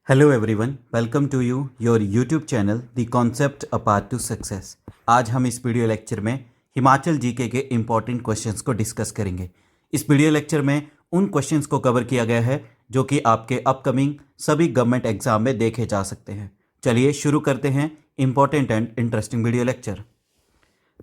Hello everyone, welcome to your YouTube channel the concept a path to success. आज हम इस video lecture में Himachal GK के important questions को डिस्कस करेंगे। इस वीडियो लेक्चर में उन क्वेश्चंस को कवर किया गया है जो कि आपके अपकमिंग सभी गवर्नमेंट एग्जाम में देखे जा सकते हैं। चलिए शुरू करते हैं important and interesting video lecture.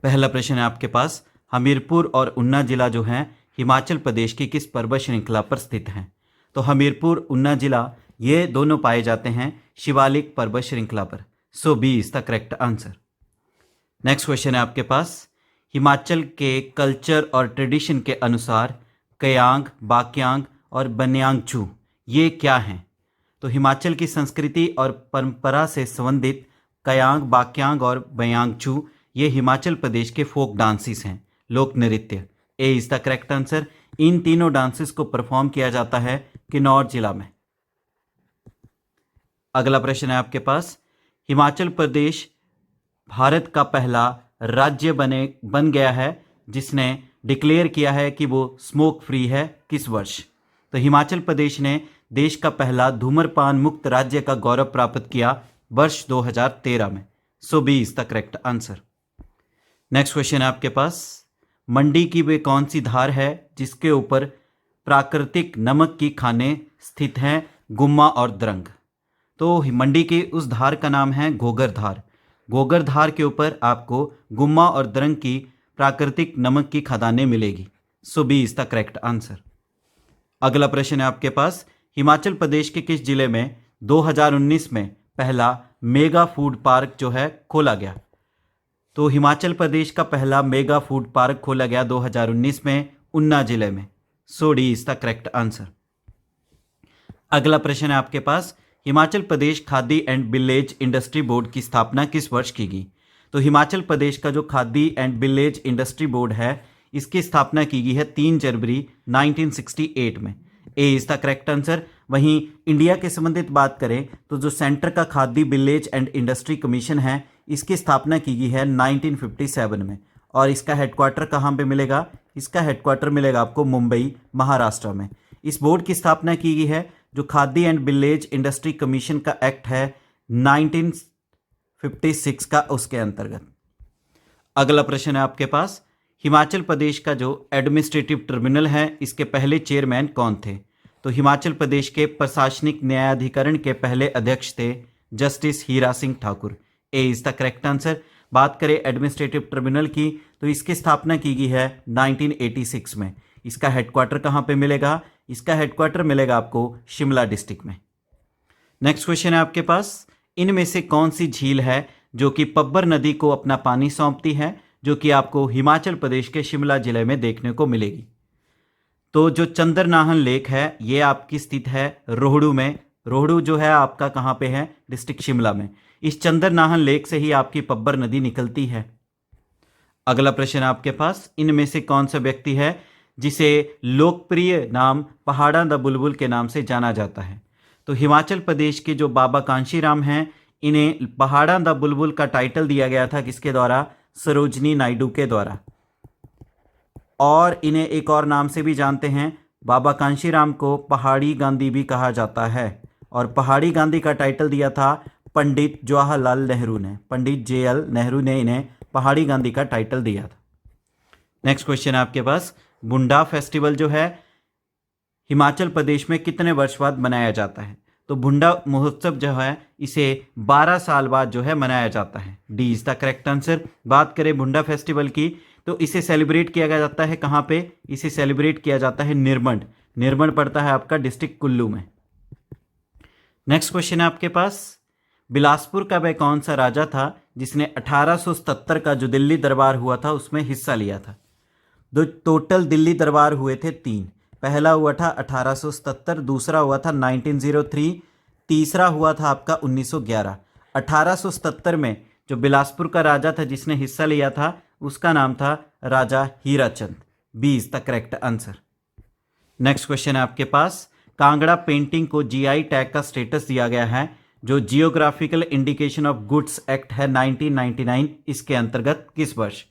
पहला प्रश्न है आपके पास, हमीरपुर और ऊना जिला जो हैं हिमाचल प्रदेश की किस पर्वत श्रृंखला पर स्थित हैं? तो हमीरपुर ऊना जिला ये दोनों पाए जाते हैं शिवालिक पर्वत श्रृंखला पर। So B is the correct answer. Next question है आपके पास, हिमाचल के कल्चर और ट्रेडिशन के अनुसार कयांग, बाक्यांग और बन्यांगचू ये क्या हैं? तो हिमाचल की संस्कृति और परंपरा से संबंधित कयांग, बाक्यांग और बयांगचू ये हिमाचल प्रदेश के फोक डांसेस हैं, लोक नृत्य। ए इज द करेक्ट आंसर। इन तीनों डांसेस को परफॉर्म किया जाता है किन्नौर जिला में। अगला प्रश्न है आपके पास, हिमाचल प्रदेश भारत का पहला राज्य बन गया है जिसने डिक्लेयर किया है कि वो स्मोक फ्री है, किस वर्ष? तो हिमाचल प्रदेश ने देश का पहला धूम्रपान मुक्त राज्य का गौरव प्राप्त किया वर्ष 2013 में। So B is the correct answer. Next question है आपके पास, मंडी की वे कौन सी धार है जिसके ऊपर प्राकृतिक नमक की खानें स्थित हैं, गुम्मा और द्रंग? तो मंडी की उस धार का नाम है घोगर धार। घोगर धार के ऊपर आपको गुम्मा और द्रंग की प्राकृतिक नमक की खदानें मिलेगी। So B is the correct answer. अगला प्रश्न है आपके पास, हिमाचल प्रदेश के किस जिले में 2019 में पहला मेगा फूड पार्क जो है खोला गया? तो हिमाचल प्रदेश का पहला मेगा फूड पार्क खोला गया 2019 में ऊना जिले में। So D is the correct answer. अगला प्रश्न है आपके पास, Himachal Pradesh Khadi and village industry board की स्थापना किस वर्ष की गई? तो हिमाचल प्रदेश का जो khadi and village industry board है इसकी स्थापना की गई है 3 जनवरी 1968 में। A is the correct answer. वहीं इंडिया के संबंधित बात करें तो जो सेंटर का khadi village and industry commission है इसकी स्थापना की गई है 1957 में। और इसका हेडक्वार्टर कहाँ पे मिलेगा? इसका हेडक्वार्टर मिलेगा आपको मुंबई, महाराष्ट्र में। इस बोर्ड की स्थापना की गई है जो khadi and village industry commission का एक्ट है 1956 का, उसके अंतर्गत। अगला प्रश्न है आपके पास, हिमाचल प्रदेश का जो एडमिनिस्ट्रेटिव ट्रिब्यूनल है इसके पहले चेयरमैन कौन थे? तो हिमाचल प्रदेश के प्रशासनिक न्यायाधिकरण के पहले अध्यक्ष थे justice Hira Singh Thakur. A is the correct answer. बात करें एडमिनिस्ट्रेटिव ट्रिब्यूनल की तो इसकी स्थापना की गई है 1986 में। इसका हेडक्वार्टर कहाँ पे मिलेगा? इसका हेडक्वार्टर मिलेगा आपको शिमला डिस्ट्रिक्ट में। नेक्स्ट क्वेश्चन है आपके पास, इनमें से कौन सी झील है जो कि पब्बर नदी को अपना पानी सौंपती है, जो कि आपको हिमाचल प्रदेश के शिमला जिले में देखने को मिलेगी? तो जो चंद्रनाहन लेक है ये आपकी स्थित है रोहड़ू में। रोहड़ू जो है आपका कहाँ पे है? डिस्ट्रिक्ट शिमला में। इस चंद्रनाहन लेक से ही आपकी पब्बर नदी निकलती है। अगला प्रश्न आपके पास, इनमें से कौन सा व्यक्ति है जिसे लोकप्रिय नाम पहाड़ा द बुलबुल के नाम से जाना जाता है? तो हिमाचल प्रदेश के जो बाबा कांशीराम हैं इन्हें पहाड़ा द बुलबुल का टाइटल दिया गया था किसके द्वारा? सरोजनी नायडू के द्वारा। और इन्हें एक और नाम से भी जानते हैं, बाबा कांशीराम को पहाड़ी गांधी भी कहा जाता है। और पहाड़ी गांधी का टाइटल दिया था पंडित जवाहरलाल नेहरू ने। पंडित JL नेहरू ने इन्हें पहाड़ी गांधी का टाइटल दिया था। नेक्स्ट क्वेश्चन है आपके पास, बुंडा फेस्टिवल जो है हिमाचल प्रदेश में कितने वर्ष बाद मनाया जाता है? तो बुंडा महोत्सव जो है इसे 12 साल बाद जो है मनाया जाता है। D is the correct answer. बात करें बुंडा फेस्टिवल की तो इसे सेलिब्रेट किया जाता है कहाँ पे? इसे सेलिब्रेट किया जाता है निर्मंड। निर्मंड पड़ता है आपका डिस्ट्रिक्ट कुल्लू में। नेक्स्ट क्वेश्चन है आपके पास, बिलासपुर का वह कौन सा राजा था जिसने 1877 का जो दिल्ली दरबार हुआ था उसमें हिस्सा लिया था? दो टोटल दिल्ली दरबार हुए थे 3। पहला हुआ था 1877, दूसरा हुआ था 1903, तीसरा हुआ था आपका 1911। 1877 में जो बिलासपुर का राजा था जिसने हिस्सा लिया था उसका नाम था Raja Hirachand. B is the correct answer. Next question है आपके पास, कांगड़ा पेंटिंग को GI टैग का स्टेटस दिया गया है जो geographical indication of goods act है 1999, इसके अंतर्गत किस वर्ष?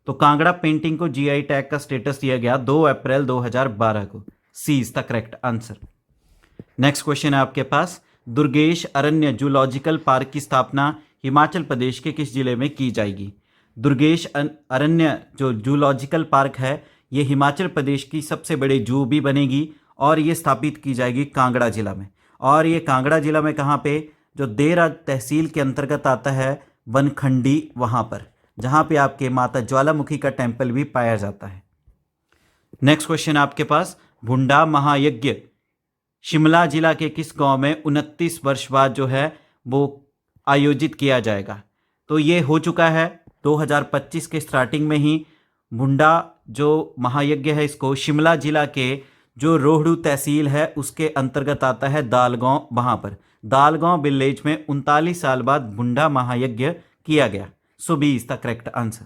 तो कांगड़ा पेंटिंग को GI टैग का स्टेटस दिया गया 2 अप्रैल 2012 को। C is the correct answer. Next question है आपके पास, दुर्गेश अरण्य जूलॉजिकल पार्क की स्थापना हिमाचल प्रदेश के किस जिले में की जाएगी? दुर्गेश अरण्य जो जूलॉजिकल पार्क है ये हिमाचल प्रदेश की सबसे बड़ी जू भी बनेगी और ये स्थापित की जाएगी कांगड़ा जिला में। और ये कांगड़ा जिला में कहाँ पे? जो देरा तहसील के अंतर्गत आता है बनखंडी, वहाँ पर जहाँ पे आपके माता ज्वालामुखी का टेम्पल भी पाया जाता है। नेक्स्ट क्वेश्चन आपके पास, भुंडा महायज्ञ शिमला जिला के किस गांव में 29 वर्ष बाद जो है वो आयोजित किया जाएगा? तो ये हो चुका है 2025 के स्टार्टिंग में ही। भुंडा जो महायज्ञ है इसको शिमला जिला के जो रोहडू तहसील है उसके अंतर्गत आता है दालगांव, वहाँ पर दालगांव विलेज में 39 साल बाद भुंडा महायज्ञ किया गया। So B is the correct answer.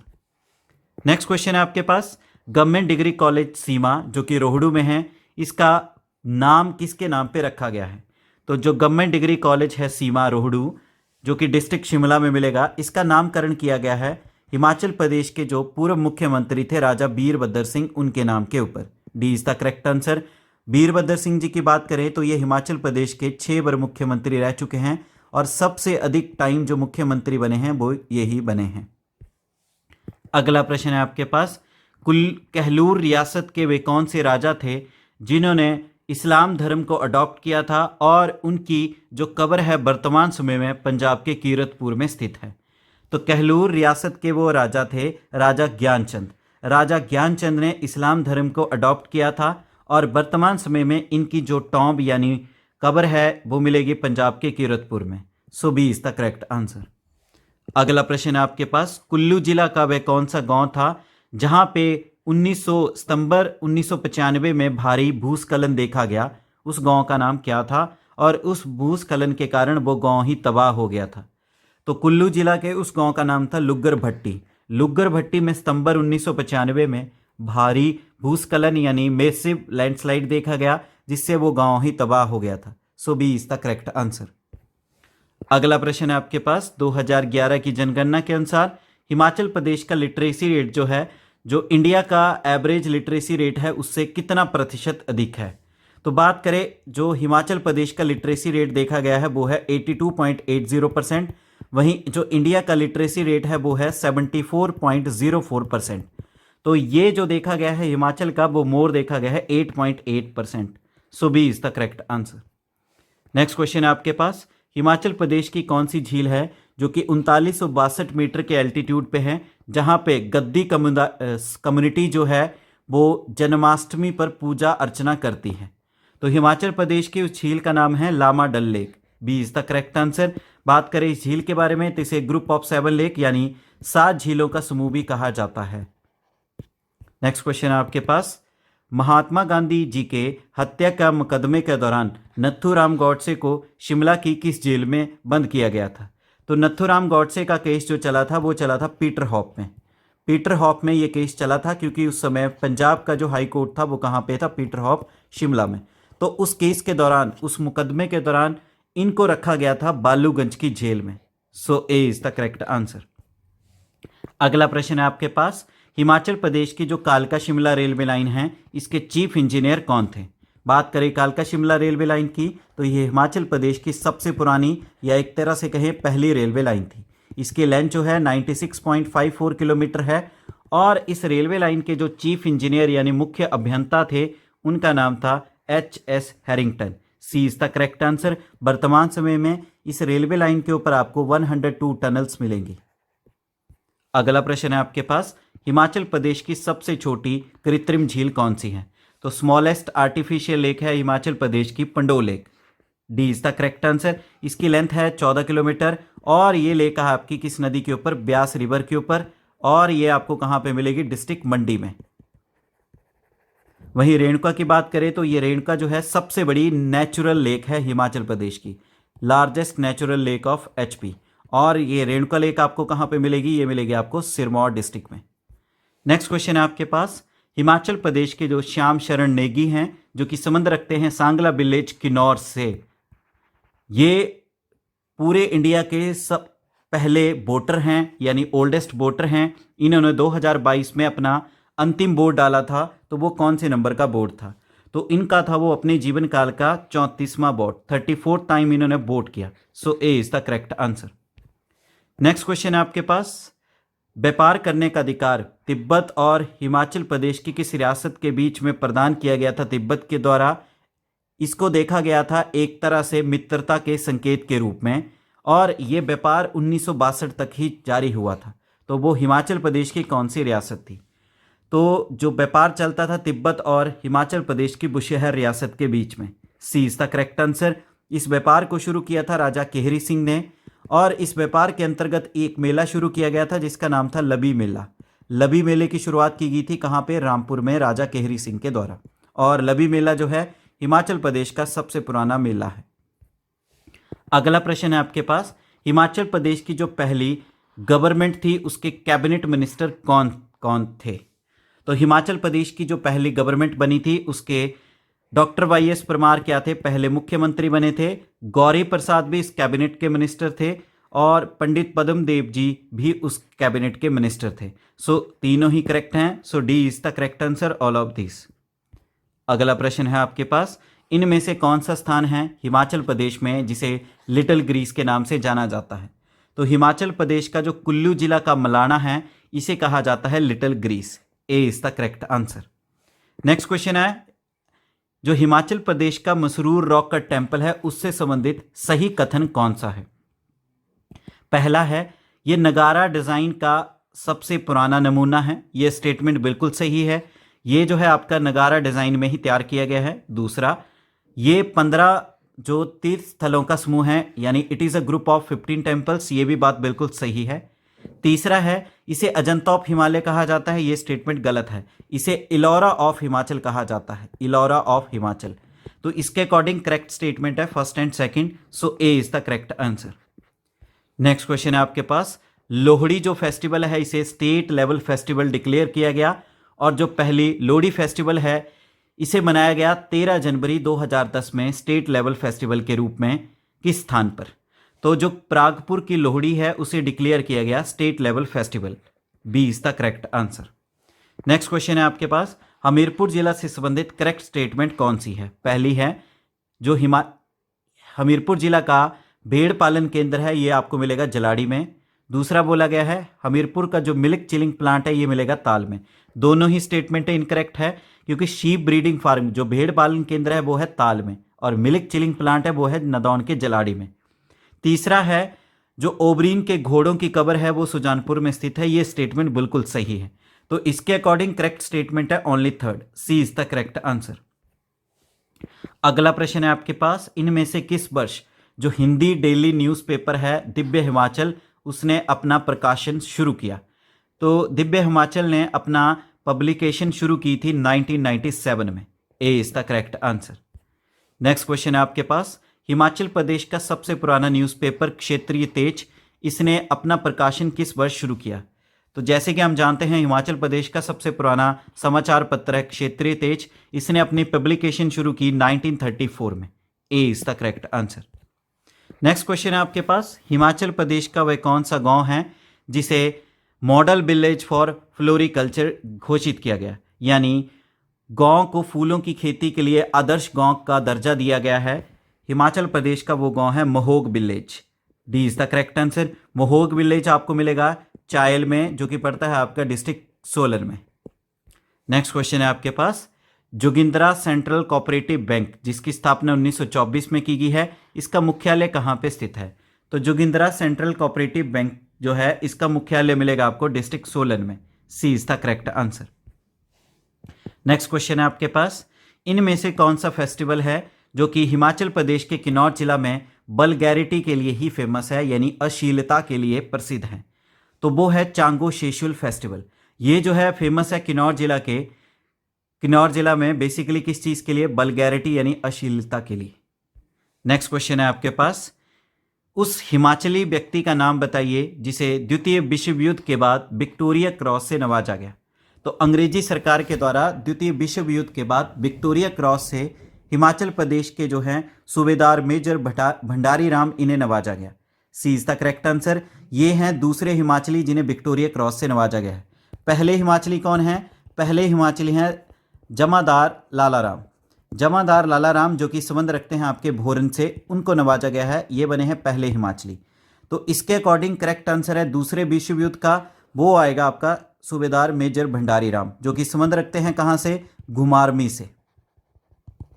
Next question है आपके पास, गवर्नमेंट डिग्री कॉलेज सीमा जो कि रोहडू में है, इसका नाम किसके नाम पे रखा गया है? तो जो गवर्नमेंट डिग्री कॉलेज है सीमा रोहडू जो कि डिस्ट्रिक्ट शिमला में मिलेगा, इसका नामकरण किया गया है हिमाचल प्रदेश के जो पूर्व मुख्यमंत्री थे राजा वीरभद्र सिंह, उनके नाम के ऊपर। D is the correct answer. Virbhadra Singh ji की बात करें तो ये हिमाचल प्रदेश के 6 बार मुख्यमंत्री रह चुके हैं और सबसे अधिक टाइम जो मुख्यमंत्री बने हैं वो यही बने हैं। अगला प्रश्न है आपके पास, कहलूर रियासत के वे कौन से राजा थे जिन्होंने इस्लाम धर्म को अडॉप्ट किया था और उनकी जो कब्र है वर्तमान समय में पंजाब के कीरतपुर में स्थित है? तो कहलूर रियासत के वो राजा थे राजा ज्ञानचंद। राजा ज्ञानचंद ने इस्लाम धर्म को अडॉप्ट किया था और वर्तमान समय में इनकी जो टॉम्ब यानी कब्र है वो मिलेगी पंजाब के कीरतपुर में। So B is the correct answer. अगला प्रश्न है आपके पास, कुल्लू जिला का वह कौन सा गांव था जहां पे 1900 सितंबर 1995 में भारी भूस्खलन देखा गया? उस गांव का नाम क्या था और उस भूस्खलन के कारण वो गांव ही तबाह हो गया था? तो कुल्लू जिला के उस गांव का नाम था लुग्गर भट्टी। लुग्गर भट्टी में सितंबर 1995 में भारी भूस्खलन यानी मेसिव लैंडस्लाइड देखा गया जिससे वो गांव ही तबाह हो गया था। So B is the correct answer. अगला प्रश्न है आपके पास, 2011 की जनगणना के अनुसार हिमाचल प्रदेश का लिटरेसी रेट जो है, जो इंडिया का एवरेज लिटरेसी रेट है उससे कितना प्रतिशत अधिक है? तो बात करें जो हिमाचल प्रदेश का लिटरेसी रेट देखा गया है वो है 82.80%। वहीं जो इंडिया का लिटरेसी रेट है वो है 74.04%। तो ये जो देखा गया है हिमाचल का वो मोर देखा गया है 8.8%। So B is the correct answer. Next question है आपके पास, हिमाचल प्रदेश की कौन सी झील है जो कि 3962 मीटर के एल्टीट्यूड पे है, जहां पे गद्दी कम्युनिटी जो है वो जन्माष्टमी पर पूजा अर्चना करती है? तो हिमाचल प्रदेश की उस झील का नाम है Lama Dal lake. B is the correct answer. बात करें इस झील के बारे में तो इसे ग्रुप ऑफ 7 लेक यानी 7 झीलों का समूह भी कहा जाता है। नेक्स्ट क्वेश्चन है आपके पास, महात्मा गांधी जी के हत्या का मुकदमे के दौरान नथुराम गॉडसे को शिमला की किस जेल में बंद किया गया था? तो नथुराम गॉडसे का केस जो चला था वो चला था पीटर हॉप में। पीटर हॉप में ये केस चला था क्योंकि उस समय पंजाब का जो हाई कोर्ट था वो कहाँ पे था? पीटर हॉप शिमला में। तो उस केस के दौरान, उस मुकदमे के दौरान इनको रखा गया था बालूगंज की जेल में। So A is the correct answer. अगला प्रश्न है आपके पास, हिमाचल प्रदेश की जो कालका शिमला रेलवे लाइन है इसके चीफ इंजीनियर कौन थे? बात करें कालका शिमला रेलवे लाइन की तो ये हिमाचल प्रदेश की सबसे पुरानी या एक तरह से कहें पहली रेलवे लाइन थी। इसकी लेंथ जो है 96.54 किलोमीटर है और इस रेलवे लाइन के जो चीफ इंजीनियर यानी मुख्य अभियंता थे उनका नाम था HS Harrington. C is the correct answer. वर्तमान समय में इस रेलवे लाइन के ऊपर आपको 102 टनल्स मिलेंगी। अगला प्रश्न है आपके पास, हिमाचल प्रदेश की सबसे छोटी कृत्रिम झील कौन सी है? तो स्मॉलेस्ट आर्टिफिशियल लेक है हिमाचल प्रदेश की Pandoh lake. D is the correct answer. इसकी लेंथ है 14 किलोमीटर और ये लेक है आपकी किस नदी के ऊपर? ब्यास रिवर के ऊपर। और ये आपको कहाँ पे मिलेगी? डिस्ट्रिक्ट मंडी में। वहीं रेणुका की बात करें तो ये रेणुका जो है सबसे बड़ी नेचुरल लेक है हिमाचल प्रदेश की, largest natural lake of HP। और ये रेणुका लेक आपको कहाँ पे मिलेगी? ये मिलेगी आपको सिरमौर डिस्ट्रिक्ट में। नेक्स्ट क्वेश्चन है आपके पास, हिमाचल प्रदेश के जो श्याम शरण नेगी हैं जो कि संबंध रखते हैं सांगला विलेज किन्नौर से, ये पूरे इंडिया के सब पहले वोटर हैं यानी ओल्डेस्ट वोटर हैं। इन्होंने 2022 में अपना अंतिम वोट डाला था तो वो कौन से नंबर का वोट था? तो इनका था वो अपने जीवन काल का 34वां बोट, 34th टाइम इन्होंने बोट किया। सो A is the correct answer. Next question है आपके पास, व्यापार करने का अधिकार तिब्बत और हिमाचल प्रदेश की किस रियासत के बीच में प्रदान किया गया था तिब्बत के द्वारा? इसको देखा गया था एक तरह से मित्रता के संकेत के रूप में, और ये व्यापार 1962 तक ही जारी हुआ था। तो वो हिमाचल प्रदेश की कौन सी रियासत थी? तो जो व्यापार चलता था तिब्बत और हिमाचल प्रदेश की बुशहर रियासत के बीच में, C is the correct answer. इस व्यापार को शुरू किया था राजा केहरी सिंह ने, और इस व्यापार के अंतर्गत एक मेला शुरू किया गया था जिसका नाम था लबी मेला। लबी मेले की शुरुआत की गई थी कहाँ पे? रामपुर में, राजा केहरी सिंह के द्वारा। और लबी मेला जो है हिमाचल प्रदेश का सबसे पुराना मेला है। अगला प्रश्न है आपके पास, हिमाचल प्रदेश की जो पहली गवर्नमेंट थी उसके कैबिनेट मिनिस्टर कौन कौन थे? तो हिमाचल प्रदेश की जो पहली गवर्नमेंट बनी थी उसके डॉक्टर वाईएस परमार क्या थे? पहले मुख्यमंत्री बने थे। गौरी प्रसाद भी इस कैबिनेट के मिनिस्टर थे, और पंडित पद्म देव जी भी उस कैबिनेट के मिनिस्टर थे। सो तीनों ही करेक्ट हैं। So D is the correct answer, all of this. अगला प्रश्न है आपके पास, इनमें से कौन सा स्थान है हिमाचल प्रदेश में जिसे लिटिल ग्रीस के नाम से जाना जाता है? तो हिमाचल प्रदेश का जो कुल्लू जिला का मलाना है इसे कहा जाता है little Greece. A is the correct answer. Next question है, जो हिमाचल प्रदेश का मसरूर रॉक कट टेम्पल है उससे संबंधित सही कथन कौन सा है? पहला है, यह नगारा डिजाइन का सबसे पुराना नमूना है। यह स्टेटमेंट बिल्कुल सही है। ये जो है आपका नगारा डिजाइन में ही तैयार किया गया है। दूसरा, ये 15 जो तीर्थ स्थलों का समूह है, यानी it is a group of 15 temples. ये भी बात बिल्कुल सही है। तीसरा है, इसे अजंता ऑफ हिमालय कहा जाता है। ये स्टेटमेंट गलत है। इसे इलौरा ऑफ हिमाचल कहा जाता है, इलौरा ऑफ हिमाचल। तो इसके अकॉर्डिंग करेक्ट स्टेटमेंट है first and second. So A is the correct answer. Next question है आपके पास, लोहड़ी जो फेस्टिवल है इसे स्टेट लेवल फेस्टिवल डिक्लेयर किया गया, और जो पहली लोहड़ी फेस्टिवल है इसे मनाया गया 13 जनवरी 2010 में स्टेट लेवल फेस्टिवल के रूप में किस स्थान पर? तो जो प्रागपुर की लोहड़ी है उसे डिक्लेयर किया गया state level festival. B is the correct answer. Next question है आपके पास, हमीरपुर जिला से संबंधित करेक्ट स्टेटमेंट कौन सी है? पहली है, जो हमीरपुर जिला का भेड़ पालन केंद्र है ये आपको मिलेगा जलाड़ी में। दूसरा बोला गया है हमीरपुर का जो मिल्क चिलिंग प्लांट है ये मिलेगा ताल में। दोनों ही स्टेटमेंट इनकरेक्ट है, क्योंकि शीप ब्रीडिंग फार्म जो भेड़ पालन केंद्र है वो है ताल में, और मिल्क चिलिंग प्लांट है वो है नदौन के जलाड़ी में। तीसरा है, जो ओबरीन के घोड़ों की कब्र है वो सुजानपुर में स्थित है। ये स्टेटमेंट बिल्कुल सही है। तो इसके अकॉर्डिंग करेक्ट स्टेटमेंट है only third, C is the correct answer. अगला प्रश्न है आपके पास, इनमें से किस वर्ष जो हिंदी डेली न्यूज़पेपर है दिव्य हिमाचल उसने अपना प्रकाशन शुरू किया? तो दिव्य हिमाचल ने अपना पब्लिकेशन शुरू की थी 1997 में। A is the correct answer. Next question है आपके पास, हिमाचल प्रदेश का सबसे पुराना न्यूज़पेपर क्षेत्रीय तेज, इसने अपना प्रकाशन किस वर्ष शुरू किया? तो जैसे कि हम जानते हैं हिमाचल प्रदेश का सबसे पुराना समाचार पत्र है क्षेत्रीय तेज। इसने अपनी पब्लिकेशन शुरू की 1934 में। A is the correct answer. Next question है आपके पास, हिमाचल प्रदेश का वह कौन सा गांव है जिसे मॉडल विलेज फॉर फ्लोरिकल्चर घोषित किया गया, यानी गांव को फूलों की खेती के लिए आदर्श गांव का दर्जा दिया गया है? हिमाचल प्रदेश का वो गांव है Mahog village. D is the correct answer. Mahog village आपको मिलेगा चायल में, जो कि पड़ता है आपका डिस्ट्रिक्ट सोलन में। नेक्स्ट क्वेश्चन है आपके पास, जोगिंद्रा सेंट्रल कोऑपरेटिव बैंक जिसकी स्थापना 1924 में की गई है, इसका मुख्यालय कहाँ पे स्थित है? तो जोगिंद्रा सेंट्रल कोऑपरेटिव बैंक जो है इसका मुख्यालय मिलेगा आपको डिस्ट्रिक्ट सोलन में। C is the correct answer. Next question है आपके पास, इनमें से कौन सा फेस्टिवल है जो कि हिमाचल प्रदेश के किन्नौर जिला में वल्गैरिटी के लिए ही फेमस है, यानी अश्लीलता के लिए प्रसिद्ध है? तो वो है चांगो शेशुल फेस्टिवल। ये जो है फेमस है किन्नौर जिला में बेसिकली किस चीज़ के लिए? वल्गैरिटी यानी अश्लीलता के लिए। नेक्स्ट क्वेश्चन है आपके पास, उस हिमाचली व्यक्ति का नाम बताइए जिसे द्वितीय विश्व युद्ध के बाद विक्टोरिया क्रॉस से नवाजा गया। तो अंग्रेजी सरकार के द्वारा द्वितीय विश्व युद्ध के बाद विक्टोरिया क्रॉस से हिमाचल प्रदेश के जो हैं सूबेदार मेजर भंडारी राम इन्हें नवाजा गया। सी इज द करेक्ट आंसर। ये हैं दूसरे हिमाचली जिन्हें विक्टोरिया क्रॉस से नवाजा गया है। पहले हिमाचली कौन हैं? पहले हिमाचली हैं जमादार लाला राम। जमादार लालाराम जो कि संबंध रखते हैं आपके भोरन से, उनको नवाजा गया है। ये बने हैं पहले हिमाचली। तो इसके अकॉर्डिंग करेक्ट आंसर है दूसरे विश्व युद्ध का, वो आएगा आपका सूबेदार मेजर भंडारी राम, जो कि संबंध रखते हैं कहाँ से, घुमारवी से,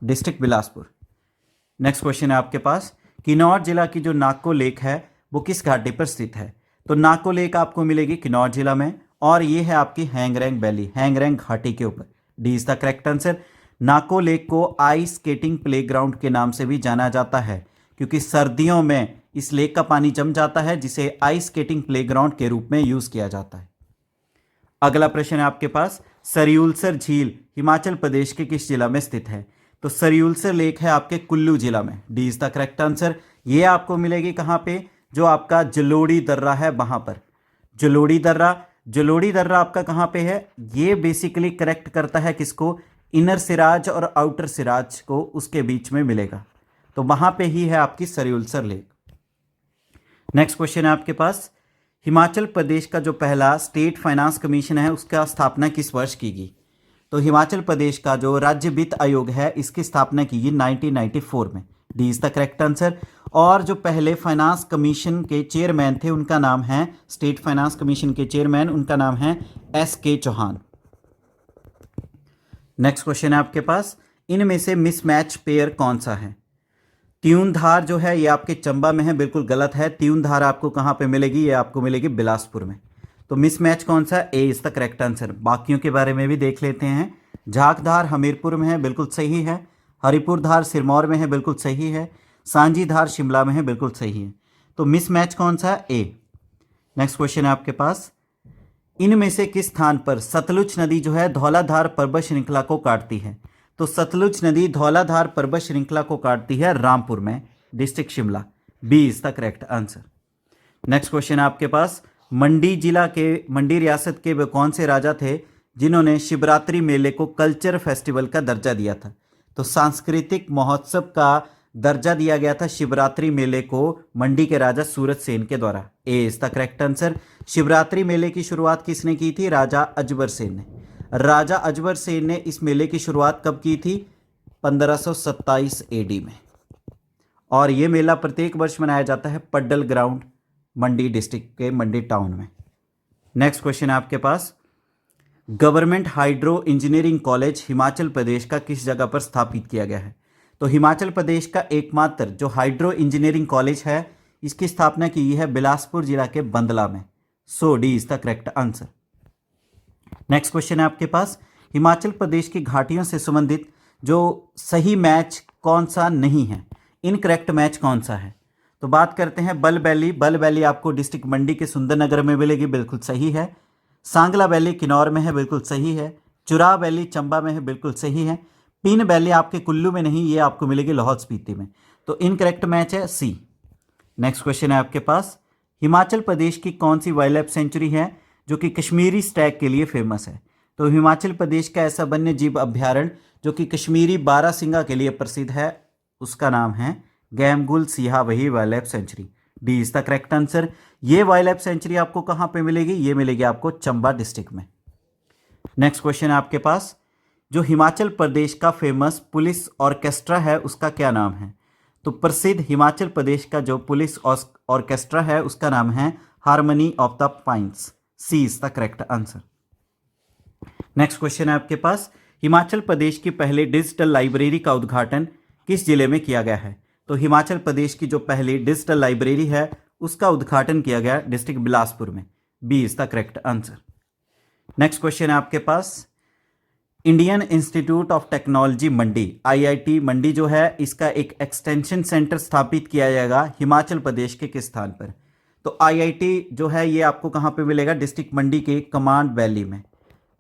डिस्ट्रिक्ट बिलासपुर। नेक्स्ट क्वेश्चन है आपके पास, किन्नौर जिला की जो नाको लेक है वो किस घाटी पर स्थित है? तो नाको लेक आपको मिलेगी किन्नौर जिला में, और ये है आपकी हैंगरैंग वैली, हैंगरैंग घाटी के ऊपर। D is the correct answer. Nako lake को आइस स्केटिंग प्लेग्राउंड के नाम से भी जाना जाता है, क्योंकि सर्दियों में इस लेक का पानी जम जाता है, जिसे आइस स्केटिंग प्लेग्राउंड के रूप में यूज किया जाता है। अगला प्रश्न है आपके पास, सरयूलसर झील हिमाचल प्रदेश के किस जिला में स्थित है? तो सरयूलसर लेक है आपके कुल्लू जिला में। D is the correct answer. ये आपको मिलेगी कहाँ पे, जो आपका जलोड़ी दर्रा है वहां पर। जलोड़ी दर्रा, जलोड़ी दर्रा आपका कहाँ पे है? ये बेसिकली करेक्ट करता है किसको, इनर सिराज और आउटर सिराज को, उसके बीच में मिलेगा। तो वहां पे ही है आपकी सरयूलसर लेक। नेक्स्ट क्वेश्चन है आपके पास, हिमाचल प्रदेश का जो पहला स्टेट फाइनेंस कमीशन है उसका स्थापना किस वर्ष की गई? तो हिमाचल प्रदेश का जो राज्य वित्त आयोग है इसकी स्थापना की गई 1994 में। D is the correct answer. और जो पहले फाइनेंस कमीशन के चेयरमैन थे उनका नाम है, स्टेट फाइनेंस कमीशन के चेयरमैन, उनका नाम है S.K. चौहान। नेक्स्ट क्वेश्चन है आपके पास, इनमें से मिसमैच पेयर कौन सा है? त्यूनधार जो है ये आपके चंबा में है, बिल्कुल गलत है। त्यूनधार आपको कहाँ पे मिलेगी? ये आपको मिलेगी बिलासपुर में। तो मिसमैच कौन सा? ए इज द करेक्ट आंसर। बाकियों के बारे में भी देख लेते हैं। झाकधार हमीरपुर में है, बिल्कुल सही है। हरिपुर धार सिरमौर में है, बिल्कुल सही है। सांझी धार शिमला में है, बिल्कुल सही है। तो मिसमैच कौन सा? ए। नेक्स्ट क्वेश्चन है आपके पास, इनमें से किस स्थान पर सतलुज नदी जो है धौलाधार पर्वत श्रृंखला को काटती है? तो सतलुज नदी धौलाधार पर्वत श्रृंखला को काटती है रामपुर में, district Shimla. B is the correct answer. Next question है आपके पास, मंडी जिला के, मंडी रियासत के वे कौन से राजा थे जिन्होंने शिवरात्रि मेले को कल्चर फेस्टिवल का दर्जा दिया था? तो सांस्कृतिक महोत्सव का दर्जा दिया गया था शिवरात्रि मेले को मंडी के राजा सूरज सेन के द्वारा। A is the correct answer. Shivratri मेले की शुरुआत किसने की थी? राजा अजबर सेन ने। राजा अजबर सेन ने इस मेले की शुरुआत कब की थी? 1527 AD में। और ये मेला प्रत्येक वर्ष मनाया जाता है पड्डल ग्राउंड, मंडी डिस्ट्रिक्ट के मंडी टाउन में। नेक्स्ट क्वेश्चन है आपके पास, government hydro engineering college Himachal Pradesh का किस जगह पर स्थापित किया गया है? तो हिमाचल प्रदेश का एकमात्र जो हाइड्रो इंजीनियरिंग कॉलेज है इसकी स्थापना की है बिलासपुर जिला के बंदला में। So D is the correct answer. Next question है आपके पास, हिमाचल प्रदेश की घाटियों से संबंधित जो सही मैच कौन सा नहीं है, इनकरेक्ट मैच कौन सा है? तो बात करते हैं बल वैली। बल वैली आपको डिस्ट्रिक्ट मंडी के सुंदरनगर में मिलेगी, बिल्कुल सही है। सांगला वैली किन्नौर में है, बिल्कुल सही है। चुरा वैली चंबा में है, बिल्कुल सही है। पिन वैली आपके कुल्लू में नहीं, ये आपको मिलेगी लाहौल स्पीति में। तो इनकरेक्ट मैच है सी। नेक्स्ट क्वेश्चन है आपके पास, हिमाचल प्रदेश की कौन सी वाइल्ड लाइफ सेंचुरी है जो कि कश्मीरी स्टैग के लिए फेमस है? तो हिमाचल प्रदेश का ऐसा वन्य जीव अभ्यारण्य जो कि कश्मीरी बारासिंगा के लिए प्रसिद्ध है, उसका नाम है गैमगुल सिहा वही wild life century. D is the correct answer. ये वाइल्ड लाइफ सेंचुरी आपको कहाँ पे मिलेगी? ये मिलेगी आपको चंबा डिस्ट्रिक्ट में। नेक्स्ट क्वेश्चन है आपके पास, जो हिमाचल प्रदेश का फेमस पुलिस ऑर्केस्ट्रा है उसका क्या नाम है? तो प्रसिद्ध हिमाचल प्रदेश का जो पुलिस ऑर्केस्ट्रा है उसका नाम है harmony of the pines. C is the correct answer. Next question है आपके पास, हिमाचल प्रदेश की पहली डिजिटल लाइब्रेरी का उद्घाटन किस जिले में किया गया है? तो हिमाचल प्रदेश की जो पहली डिजिटल लाइब्रेरी है उसका उद्घाटन किया गया डिस्ट्रिक्ट बिलासपुर में। B is the correct answer. Next question है आपके पास, Indian institute of technology Mandi IIT Mandi जो है इसका एक एक्सटेंशन सेंटर स्थापित किया जाएगा हिमाचल प्रदेश के किस स्थान पर? तो IIT जो है ये आपको कहाँ पे मिलेगा? डिस्ट्रिक्ट मंडी के कमांड वैली में।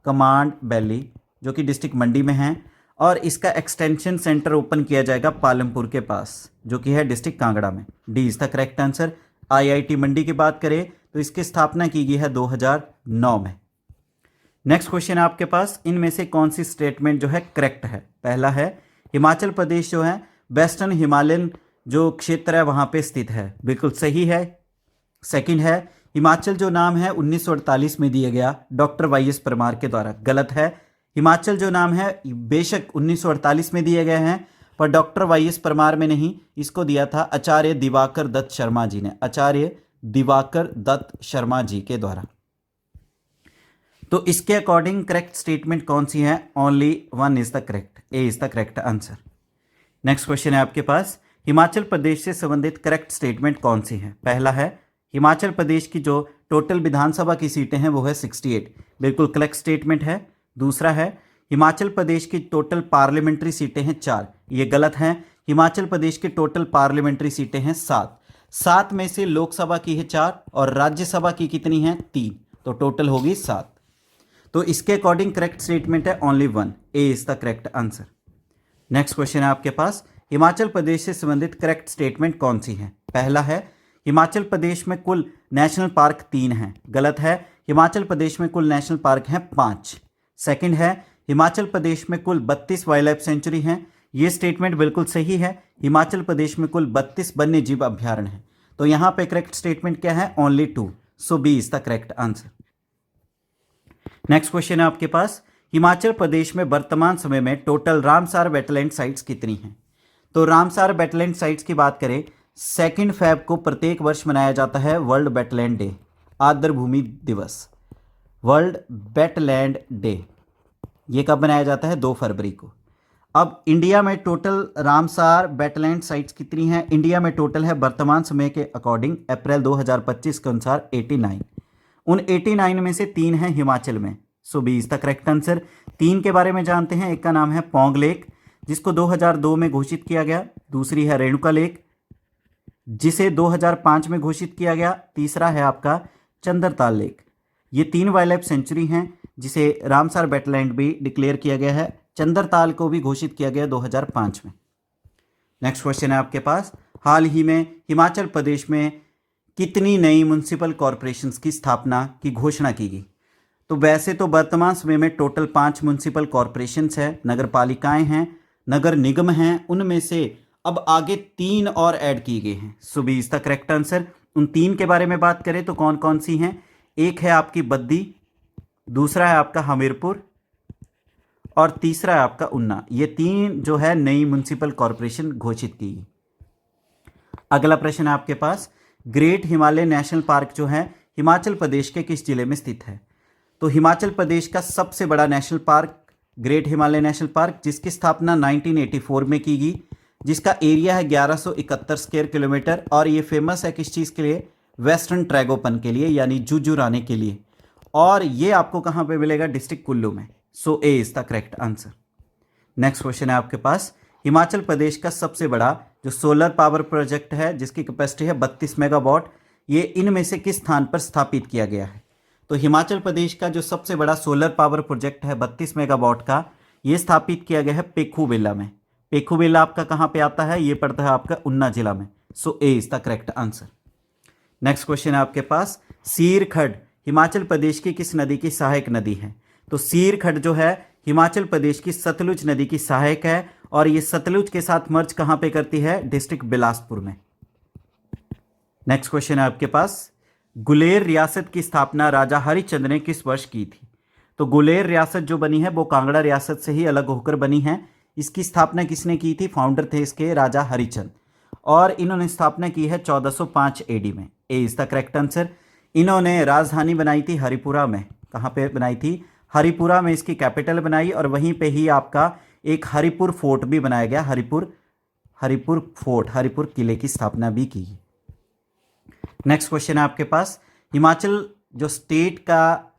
कमांड वैली जो कि डिस्ट्रिक्ट मंडी में है, और इसका एक्सटेंशन सेंटर ओपन किया जाएगा पालमपुर के पास जो कि है डिस्ट्रिक्ट कांगड़ा में। D is the correct answer. IIT मंडी की बात करें तो इसकी स्थापना की गई है 2009 में। नेक्स्ट क्वेश्चन है आपके पास, इनमें से कौन सी स्टेटमेंट जो है करेक्ट है? पहला है हिमाचल प्रदेश जो है वेस्टर्न हिमालयन जो क्षेत्र है वहां पे स्थित है, बिल्कुल सही है। सेकंड है हिमाचल जो नाम है 1948 में दिया गया डॉक्टर YS परमार के द्वारा, गलत है। हिमाचल जो नाम है बेशक 1948 में दिए गए हैं, पर डॉक्टर वाई.एस. परमार में नहीं, इसको दिया था आचार्य दिवाकर दत्त शर्मा जी ने, आचार्य दिवाकर दत्त शर्मा जी के द्वारा। तो इसके अकॉर्डिंग करेक्ट स्टेटमेंट कौन सी है? Only one is the correct, A is the correct answer. Next question है आपके पास, हिमाचल प्रदेश से संबंधित करेक्ट स्टेटमेंट कौन सी है? पहला है हिमाचल प्रदेश की जो टोटल विधानसभा की सीटें हैं वो है 68, बिल्कुल करेक्ट स्टेटमेंट है। दूसरा है हिमाचल प्रदेश की टोटल पार्लियामेंट्री सीटें हैं 4, ये गलत हैं। हिमाचल प्रदेश की टोटल पार्लियामेंट्री सीटें हैं 7, 7 में से लोकसभा की है 4 और राज्यसभा की कितनी है? 3, तो टोटल होगी 7। तो इसके अकॉर्डिंग करेक्ट स्टेटमेंट है only one, A is the correct answer. Next question है आपके पास, हिमाचल प्रदेश से संबंधित करेक्ट स्टेटमेंट कौन सी है? पहला है हिमाचल प्रदेश में कुल नेशनल पार्क 3 हैं, गलत है। हिमाचल प्रदेश में कुल नेशनल पार्क हैं 5। सेकंड है हिमाचल प्रदेश में कुल 32 वाइल्ड लाइफ सेंचुरी हैं, ये स्टेटमेंट बिल्कुल सही है। हिमाचल प्रदेश में कुल 32 वन्य जीव अभ्यारण्य हैं, तो यहां पे करेक्ट स्टेटमेंट क्या है? Only 2, so B is the correct answer. Next question है आपके पास, हिमाचल प्रदेश में वर्तमान समय में टोटल रामसार वेटलैंड साइट्स कितनी हैं? तो रामसार वेटलैंड साइट्स की बात करें, 2 फेब को प्रत्येक वर्ष मनाया जाता है वर्ल्ड वेटलैंड डे, आर्द्र भूमि दिवस, वर्ल्ड वेटलैंड डे। ये कब मनाया जाता है? 2 फरवरी को। अब इंडिया में टोटल रामसार वेटलैंड साइट्स कितनी हैं? इंडिया में टोटल है वर्तमान समय के अकॉर्डिंग अप्रैल 2025 के अनुसार 89। उन 89 में से 3 हैं हिमाचल में, so B is the correct answer. 3 के बारे में जानते हैं, एक का नाम है पौंग लेक जिसको 2002 में घोषित किया गया, दूसरी है रेणुका लेक जिसे 2005 में घोषित किया गया, तीसरा है आपका चंद्रताल लेक। ये 3 वाइल्ड लाइफ सेंचुरी हैं जिसे रामसार वेटलैंड भी डिक्लेयर किया गया है। चंद्रताल को भी घोषित किया गया 2005 में। नेक्स्ट क्वेश्चन है आपके पास, हाल ही में हिमाचल प्रदेश में कितनी नई म्युनिसिपल कॉरपोरेशंस की स्थापना की घोषणा की गई? तो वैसे तो वर्तमान समय में टोटल 5 म्युनिसिपल कॉरपोरेशंस हैं, नगर पालिकाएं हैं, नगर निगम हैं, उनमें से अब आगे 3 और ऐड की गई हैं, so B is the correct answer. उन 3 के बारे में बात करें तो कौन कौन सी हैं? एक है आपकी बद्दी, दूसरा है आपका हमीरपुर और तीसरा है आपका ऊना। ये 3 जो है नई म्युनिसिपल कॉरपोरेशन घोषित की गई। अगला प्रश्न है आपके पास, ग्रेट हिमालय नेशनल पार्क जो है हिमाचल प्रदेश के किस जिले में स्थित है? तो हिमाचल प्रदेश का सबसे बड़ा national park great Himalaya national park, जिसकी स्थापना 1984 में की गई, जिसका एरिया है 1171 स्क्वायर किलोमीटर और ये फेमस है किस चीज़ के लिए? वेस्टर्न ट्रैगोपन के लिए, यानी जुजुराने के लिए। और ये आपको कहाँ पे मिलेगा? डिस्ट्रिक्ट कुल्लू में, so A is the correct answer. Next question है आपके पास, हिमाचल प्रदेश का सबसे बड़ा जो सोलर पावर प्रोजेक्ट है जिसकी कैपेसिटी है 32 मेगावाट, ये इनमें से किस स्थान पर स्थापित किया गया है? तो हिमाचल प्रदेश का जो सबसे बड़ा सोलर पावर प्रोजेक्ट है 32 मेगावाट का, ये स्थापित किया गया है पेखूविला में। पेखूविला आपका कहाँ पे आता है? ये पड़ता है आपका ऊना जिला में, so A is the correct answer. Next question है आपके पास, सीर खड्ड हिमाचल प्रदेश की किस नदी की सहायक नदी है? तो सीर खड्ड जो है हिमाचल प्रदेश की सतलुज नदी की सहायक है और ये सतलुज के साथ मर्ज कहाँ पे करती है? डिस्ट्रिक्ट बिलासपुर में। नेक्स्ट क्वेश्चन है आपके पास, गुलेर रियासत की स्थापना राजा हरिचंद ने किस वर्ष की थी? तो गुलेर रियासत जो बनी है वो कांगड़ा रियासत से ही अलग होकर बनी है। इसकी स्थापना किसने की थी? फाउंडर थे इसके राजा हरिचंद और इन्होंने स्थापना की है 1405 एडी में, A is the correct answer. इन्होंने राजधानी बनाई थी हरिपुरा में। कहाँ पे बनाई थी? हरिपुरा में इसकी कैपिटल बनाई और वहीं पे ही आपका एक हरिपुर फोर्ट भी बनाया गया, हरिपुर फोर्ट, हरिपुर किले की स्थापना भी की। नेक्स्ट क्वेश्चन है आपके पास, हिमाचल जो स्टेट का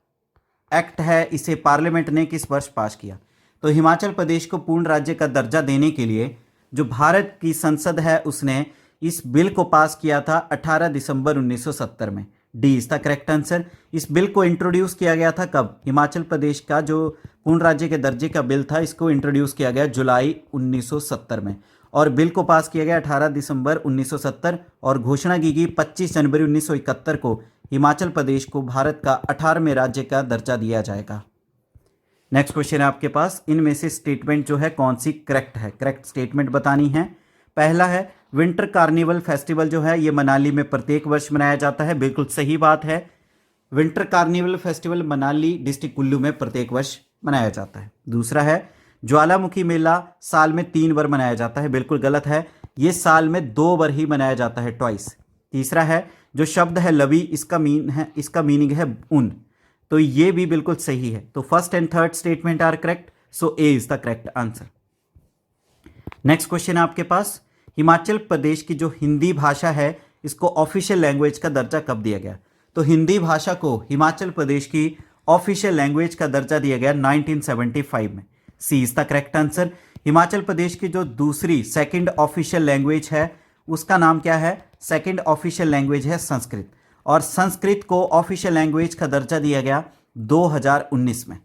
एक्ट है इसे पार्लियामेंट ने किस वर्ष पास किया? तो हिमाचल प्रदेश को पूर्ण राज्य का दर्जा देने के लिए जो भारत की संसद है उसने इस बिल को पास किया था 18 दिसंबर 1970 में, D is the correct answer. इस बिल को इंट्रोड्यूस किया गया था कब? हिमाचल प्रदेश का जो पूर्ण राज्य के दर्जे का बिल था इसको इंट्रोड्यूस किया गया जुलाई 1970 में और बिल को पास किया गया 18 दिसंबर 1970 और घोषणा की गई 25 जनवरी 1971 को हिमाचल प्रदेश को भारत का 18वें राज्य का दर्जा दिया जाएगा। नेक्स्ट क्वेश्चन है आपके पास, इनमें से स्टेटमेंट जो है कौन सी करेक्ट है? करेक्ट स्टेटमेंट बतानी है। पहला है विंटर कार्निवल फेस्टिवल जो है ये मनाली में प्रत्येक वर्ष मनाया जाता है, बिल्कुल सही बात है। Winter carnival festival Manali district Kullu में प्रत्येक वर्ष मनाया जाता है। दूसरा है ज्वालामुखी मेला साल में 3 बार मनाया जाता है, बिल्कुल गलत है, ये साल में 2 बार ही मनाया जाता है, ट्वाइस। तीसरा है जो शब्द है लवी, इसका मीनिंग है ऊन, तो ये भी बिल्कुल सही है। तो first and third statement are correct, so A is the correct answer. Next question है आपके पास, हिमाचल प्रदेश की जो हिंदी भाषा है इसको ऑफिशियल लैंग्वेज का दर्जा कब दिया गया? तो हिंदी भाषा को हिमाचल प्रदेश की ऑफिशियल लैंग्वेज का दर्जा दिया गया 1975 में। C is the correct answer. Himachal Pradesh की जो दूसरी सेकंड ऑफिशियल लैंग्वेज है उसका नाम क्या है? सेकंड ऑफिशियल लैंग्वेज है संस्कृत, और संस्कृत को ऑफिशियल लैंग्वेज का दर्जा दिया गया 2019 में।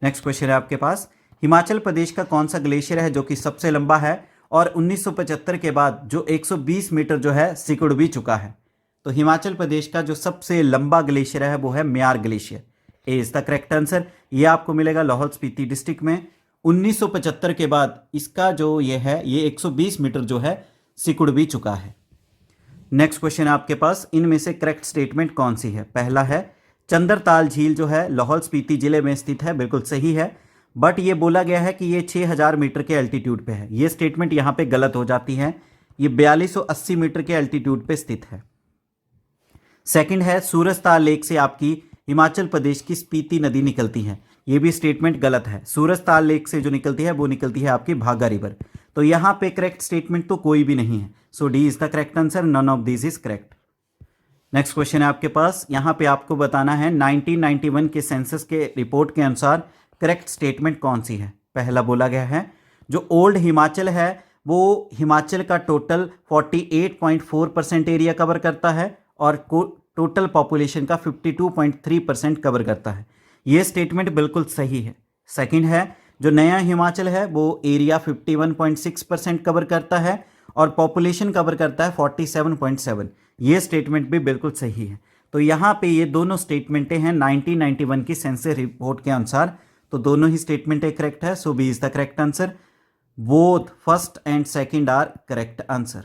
नेक्स्ट क्वेश्चन है आपके पास, हिमाचल प्रदेश का कौन सा ग्लेशियर है जो कि सबसे लंबा है और 1975 के बाद जो 120 मीटर जो है सिकुड़ भी चुका है? तो हिमाचल प्रदेश का जो सबसे लंबा ग्लेशियर है वो है म्यार glacier. A is the correct answer. ये आपको मिलेगा लाहौल स्पीति डिस्ट्रिक्ट में। 1975 के बाद इसका जो ये है ये 120 मीटर जो है सिकुड़ भी चुका है। नेक्स्ट क्वेश्चन है आपके पास, इनमें से करेक्ट स्टेटमेंट कौन सी है? पहला है चंद्रताल झील जो है लाहौल स्पीति जिले में स्थित है, बिल्कुल सही है, बट ये बोला गया है कि ये 6000 मीटर के एल्टीट्यूड पे है। ये स्टेटमेंट यहाँ पे गलत हो जाती है, ये 4280 मीटर के एल्टीट्यूड पे स्थित है। सेकंड है सूरजताल लेक से आपकी हिमाचल प्रदेश की स्पीति नदी निकलती है, ये भी स्टेटमेंट गलत है। सूरजताल लेक से जो निकलती है वो निकलती है आपकी भागा रिवर, तो यहाँ पे करेक्ट स्टेटमेंट तो कोई भी नहीं है, so D is the correct answer, none of this is correct. Next question है आपके पास, यहाँ पे आपको बताना है 1991 के सेंसस के रिपोर्ट के अनुसार करेक्ट स्टेटमेंट कौन सी है? पहला बोला गया है जो ओल्ड हिमाचल है वो हिमाचल का टोटल 48.4% एरिया कवर करता है और टोटल पॉपुलेशन का 52.3% कवर करता है। ये स्टेटमेंट बिल्कुल सही है। सेकंड है जो नया हिमाचल है वो एरिया 51.6% कवर करता है और पॉपुलेशन कवर करता है 47.7। ये स्टेटमेंट भी बिल्कुल सही है। तो यहाँ पे ये दोनों स्टेटमेंटें हैं 1991 की सेंसस रिपोर्ट के अनुसार, तो दोनों ही स्टेटमेंटें करेक्ट है, so B is the correct answer. Both first and second are correct answer.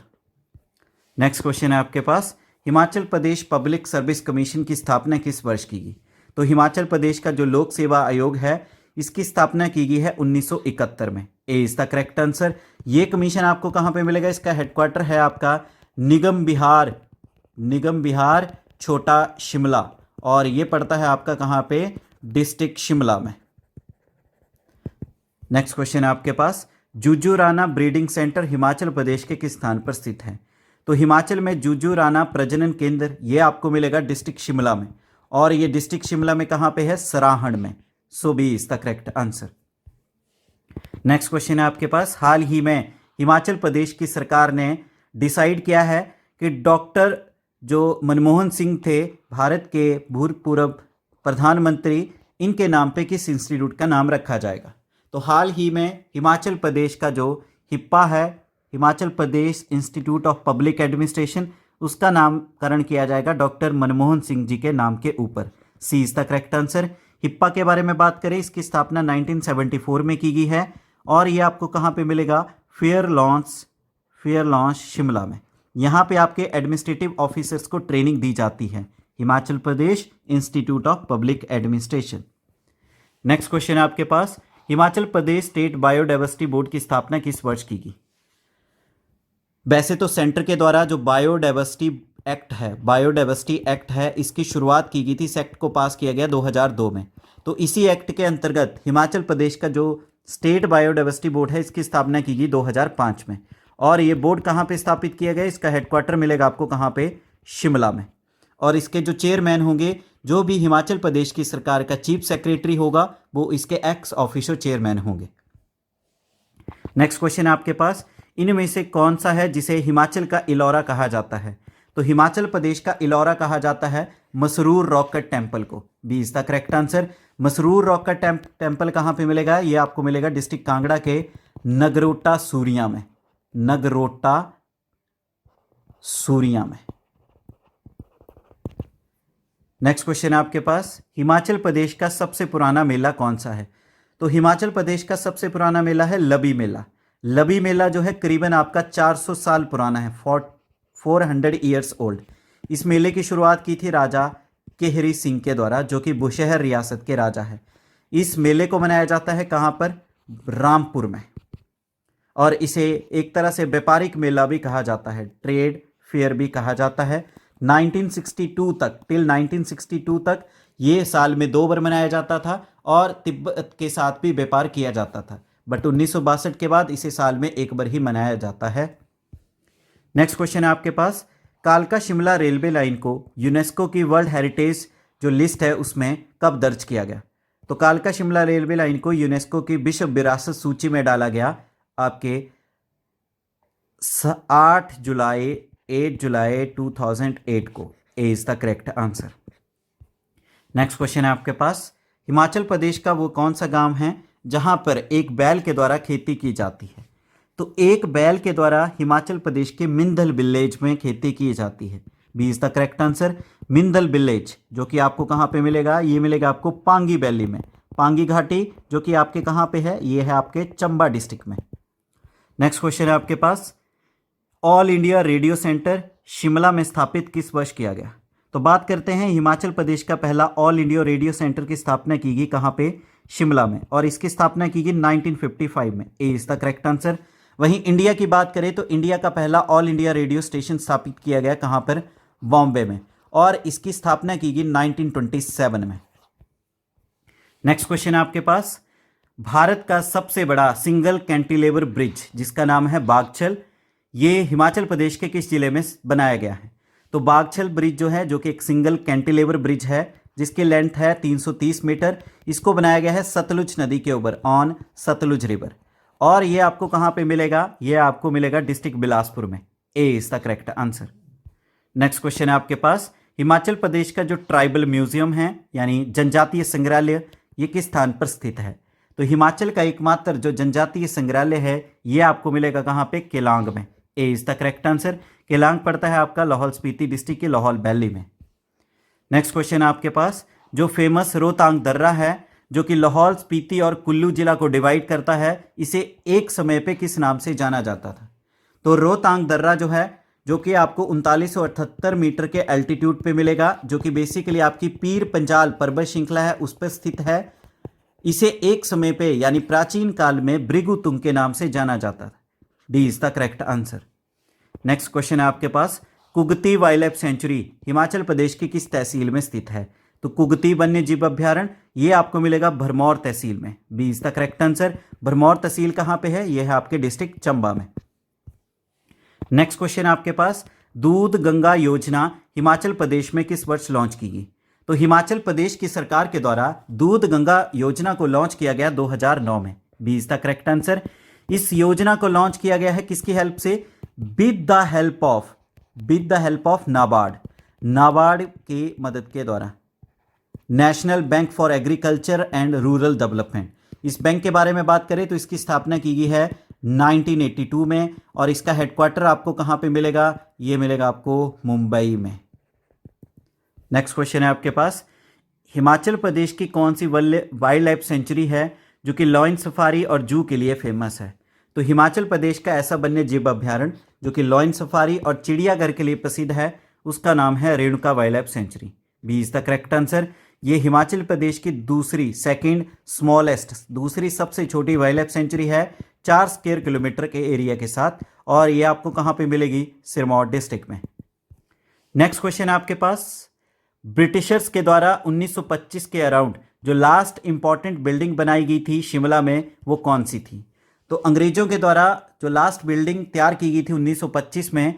Next question है आपके पास, Himachal Pradesh public service commission की स्थापना किस वर्ष की गई? तो हिमाचल प्रदेश का जो लोक सेवा आयोग है इसकी स्थापना की गई है 1971 में। A is the correct answer. ये कमीशन आपको कहाँ पे मिलेगा? इसका हेडक्वार्टर है आपका निगम विहार छोटा शिमला, और ये पड़ता है आपका कहाँ पे? डिस्ट्रिक्ट शिमला में। नेक्स्ट क्वेश्चन है आपके पास, जुजुराना ब्रीडिंग सेंटर हिमाचल प्रदेश के किस स्थान पर स्थित है? तो हिमाचल में जुजुराना प्रजनन केंद्र ये आपको मिलेगा डिस्ट्रिक्ट शिमला में, और ये डिस्ट्रिक्ट शिमला में कहाँ पे है? सराहड़ में, so B is the correct answer. Next question है आपके पास, हाल ही में हिमाचल प्रदेश की सरकार ने डिसाइड किया है कि डॉक्टर जो मनमोहन सिंह थे भारत के भूतपूर्व प्रधानमंत्री, इनके नाम पे किस इंस्टीट्यूट का नाम रखा जाएगा? तो हाल ही में हिमाचल प्रदेश का जो हिप्पा है, Himachal Pradesh institute of public administration, उसका नामकरण किया जाएगा डॉक्टर मनमोहन सिंह जी के नाम के ऊपर। C is the correct answer. HIPA के बारे में बात करें, इसकी स्थापना 1974 में की गई है, और ये आपको कहाँ पे मिलेगा? फेयर लॉन्च शिमला में। यहाँ पे आपके एडमिनिस्ट्रेटिव ऑफिसर्स को ट्रेनिंग दी जाती है, Himachal Pradesh institute of public administration. Next question है आपके पास, Himachal Pradesh state biodiversity board की स्थापना किस वर्ष की गई? वैसे तो सेंटर के द्वारा जो बायोडाइवर्सिटी एक्ट है इसकी शुरुआत की गई थी, इस एक्ट को पास किया गया 2002 में। तो इसी एक्ट के अंतर्गत हिमाचल प्रदेश का जो स्टेट बायोडाइवर्सिटी बोर्ड है इसकी स्थापना की गई 2005 में, और ये बोर्ड कहाँ पे स्थापित किया गया? इसका हेडक्वार्टर मिलेगा आपको कहाँ पे? शिमला में। और इसके जो चेयरमैन होंगे, जो भी हिमाचल प्रदेश की सरकार का चीफ सेक्रेटरी होगा वो इसके एक्स ऑफिशियो चेयरमैन होंगे। नेक्स्ट क्वेश्चन है आपके पास, इनमें से कौन सा है जिसे हिमाचल का इलौरा कहा जाता है? तो हिमाचल प्रदेश का इलौरा कहा जाता है मसरूर रॉक कट टेम्पल को। B is the correct answer. Masroor rock cut temple कहाँ पे मिलेगा? ये आपको मिलेगा डिस्ट्रिक्ट कांगड़ा के नगरोटा सूरिया में। नेक्स्ट क्वेश्चन है आपके पास, हिमाचल प्रदेश का सबसे पुराना मेला कौन सा है? तो हिमाचल प्रदेश का सबसे पुराना मेला है लबी मेला। लबी मेला जो है करीबन आपका 400 साल पुराना है, 400 ईयर्स ओल्ड। इस मेले की शुरुआत की थी राजा केहरी सिंह के द्वारा, जो कि बुशहर रियासत के राजा है। इस मेले को मनाया जाता है कहाँ पर? रामपुर में। और इसे एक तरह से व्यापारिक मेला भी कहा जाता है, ट्रेड फेयर भी कहा जाता है। 1962 तक, टिल 1962 तक ये साल में 2 बार मनाया जाता था और तिब्बत के साथ भी व्यापार किया जाता था, बट 1962 के बाद इसे साल में 1 बार ही मनाया जाता है। नेक्स्ट क्वेश्चन है आपके पास, कालका शिमला रेलवे लाइन को यूनेस्को की वर्ल्ड हेरिटेज जो लिस्ट है उसमें कब दर्ज किया गया? तो कालका शिमला रेलवे लाइन को यूनेस्को की विश्व विरासत सूची में डाला गया आपके 8 जुलाई 2008 को। A is the correct answer. Next question है आपके पास, हिमाचल प्रदेश का वो कौन सा गांव है जहां पर एक बैल के द्वारा खेती की जाती है? तो एक बैल के द्वारा हिमाचल प्रदेश के मिंधल विलेज में खेती की जाती है। B is the correct answer, Mindhal village, जो कि आपको कहां पे मिलेगा? ये मिलेगा आपको पांगी वैली में, पांगी घाटी, जो कि आपके कहां पे है? ये है आपके चंबा डिस्ट्रिक्ट में। नेक्स्ट क्वेश्चन है आपके पास, All India radio centre Shimla में स्थापित किस वर्ष किया गया? तो बात करते हैं हिमाचल प्रदेश का पहला ऑल इंडिया रेडियो सेंटर की स्थापना की गई कहां पे? शिमला में, और इसकी स्थापना की गई 1955 में। A is the correct answer. वहीं इंडिया की बात करें तो इंडिया का पहला ऑल इंडिया रेडियो स्टेशन स्थापित किया गया कहां पर? बॉम्बे में, और इसकी स्थापना की गई 1927 में। नेक्स्ट क्वेश्चन है आपके पास, भारत का सबसे बड़ा सिंगल कैंटिलेवर ब्रिज जिसका नाम है बागछल, ये हिमाचल प्रदेश के किस जिले में बनाया गया है? तो बागछल ब्रिज जो है, जो कि एक सिंगल कैंटिलेवर ब्रिज है जिसकी लेंथ है 330 मीटर, इसको बनाया गया है सतलुज नदी के ऊपर, ऑन सतलुज रिवर, और ये आपको कहां पे मिलेगा? ये आपको मिलेगा डिस्ट्रिक्ट बिलासपुर में। A is the correct answer. Next question है आपके पास, हिमाचल प्रदेश का जो ट्राइबल म्यूजियम है यानी जनजातीय संग्रहालय, ये किस स्थान पर स्थित है? तो हिमाचल का एकमात्र जो जनजातीय संग्रहालय है ये आपको मिलेगा कहां पे? केलांग में। A is the correct answer. Keylong पड़ता है आपका लाहौल स्पीति डिस्ट्रिक्ट के लाहौल वैली में। नेक्स्ट क्वेश्चन है आपके पास, जो फेमस रोहतांग दर्रा है जो कि लाहौल स्पीति और कुल्लू जिला को डिवाइड करता है, इसे एक समय पे किस नाम से जाना जाता था? तो रोहतांग दर्रा जो है, जो कि आपको 3978 मीटर के एल्टीट्यूड पे मिलेगा, जो कि बेसिकली आपकी पीर पंजाल पर्वत श्रृंखला है उस पर स्थित है। इसे एक समय पे यानी प्राचीन काल में भृगुतुंग के नाम से जाना जाता था। D is the correct answer. Next question है आपके पास, Kugti wild life sanctuary Himachal Pradesh की किस तहसील में स्थित है? तो कुगती वन्य जीव अभ्यारण्य ये आपको मिलेगा भरमौर तहसील में। B is the correct answer. Bharmour tehsil कहां पे है? यह है आपके डिस्ट्रिक्ट चंबा में। नेक्स्ट क्वेश्चन आपके पास, दूध गंगा योजना हिमाचल प्रदेश में किस वर्ष लॉन्च की गई? तो हिमाचल प्रदेश की सरकार के द्वारा दूध गंगा योजना को लॉन्च किया गया 2009 में। B is the correct answer. इस योजना को लॉन्च किया गया है किसकी हेल्प से? With the help of NABARD की मदद के द्वारा, national bank for agriculture and rural development. इस बैंक के बारे में बात करें तो इसकी स्थापना की गई है 1982 में, और इसका हेडक्वार्टर आपको कहां पे मिलेगा? ये मिलेगा आपको मुंबई में। नेक्स्ट क्वेश्चन है आपके पास, हिमाचल प्रदेश की कौन सी वाइल्ड लाइफ सेंचुरी है जो कि लॉयन सफारी और जू के लिए फेमस है? तो हिमाचल प्रदेश का ऐसा वन्य जीव अभ्यारण्य जो कि लॉयन सफारी और चिड़ियाघर के लिए प्रसिद्ध है, उसका नाम है Renuka wild life sanctuary. B is the correct answer. ये हिमाचल प्रदेश की दूसरी सबसे छोटी वाइल्ड लाइफ सेंचुरी है 4 स्क्वायर किलोमीटर के एरिया के साथ, और ये आपको कहां पे मिलेगी? सिरमौर डिस्ट्रिक्ट में। नेक्स्ट क्वेश्चन है आपके पास, ब्रिटिशर्स के द्वारा 1925 के अराउंड जो लास्ट इंपॉर्टेंट बिल्डिंग बनाई गई थी शिमला में, वो कौन सी थी? तो अंग्रेजों के द्वारा जो लास्ट बिल्डिंग तैयार की गई थी 1925 में,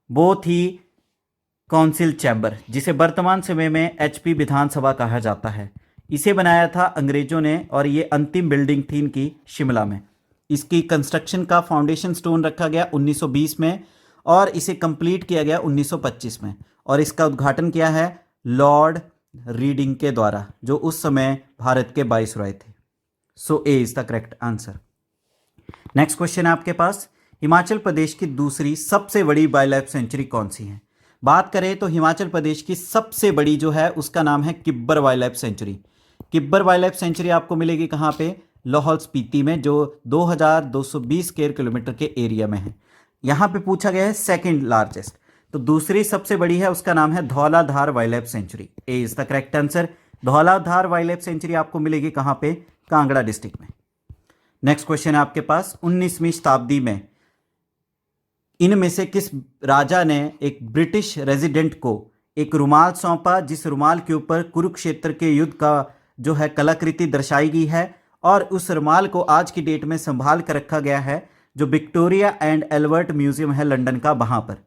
वो थी काउंसिल चैम्बर, जिसे वर्तमान समय में एचपी विधानसभा कहा जाता है। इसे बनाया था अंग्रेजों ने, और ये अंतिम बिल्डिंग थी इनकी शिमला में। इसकी कंस्ट्रक्शन का फाउंडेशन स्टोन रखा गया 1920 में, और इसे कंप्लीट किया गया 1925 में, और इसका उद्घाटन किया है लॉर्ड रीडिंग के द्वारा, जो उस समय भारत के वाइसरॉय थे। So A is the correct answer. Next question है आपके पास, हिमाचल प्रदेश की दूसरी सबसे बड़ी वाइल्ड लाइफ सेंचुरी कौन सी है? बात करें तो हिमाचल प्रदेश की सबसे बड़ी जो है उसका नाम है Kibber wild life century. Kibber wild life century आपको मिलेगी कहां पे? लाहौल स्पीति में, जो 2220 स्क्वायर किलोमीटर के एरिया में है। यहां पे पूछा गया है सेकंड लार्जेस्ट, तो दूसरी सबसे बड़ी है उसका नाम है Dhauladhar wild life century. A is the correct answer. Dhauladhar wild life century आपको मिलेगी कहाँ पे? कांगड़ा डिस्ट्रिक्ट में। नेक्स्ट क्वेश्चन है आपके पास, 19वीं शताब्दी में इनमें से किस राजा ने एक ब्रिटिश रेजिडेंट को एक रुमाल सौंपा जिस रुमाल के ऊपर कुरुक्षेत्र के युद्ध का जो है कलाकृति दर्शाई गई है, और उस रुमाल को आज की डेट में संभाल कर रखा गया है जो विक्टोरिया एंड एल्बर्ट म्यूजियम है लंदन का, वहां पर।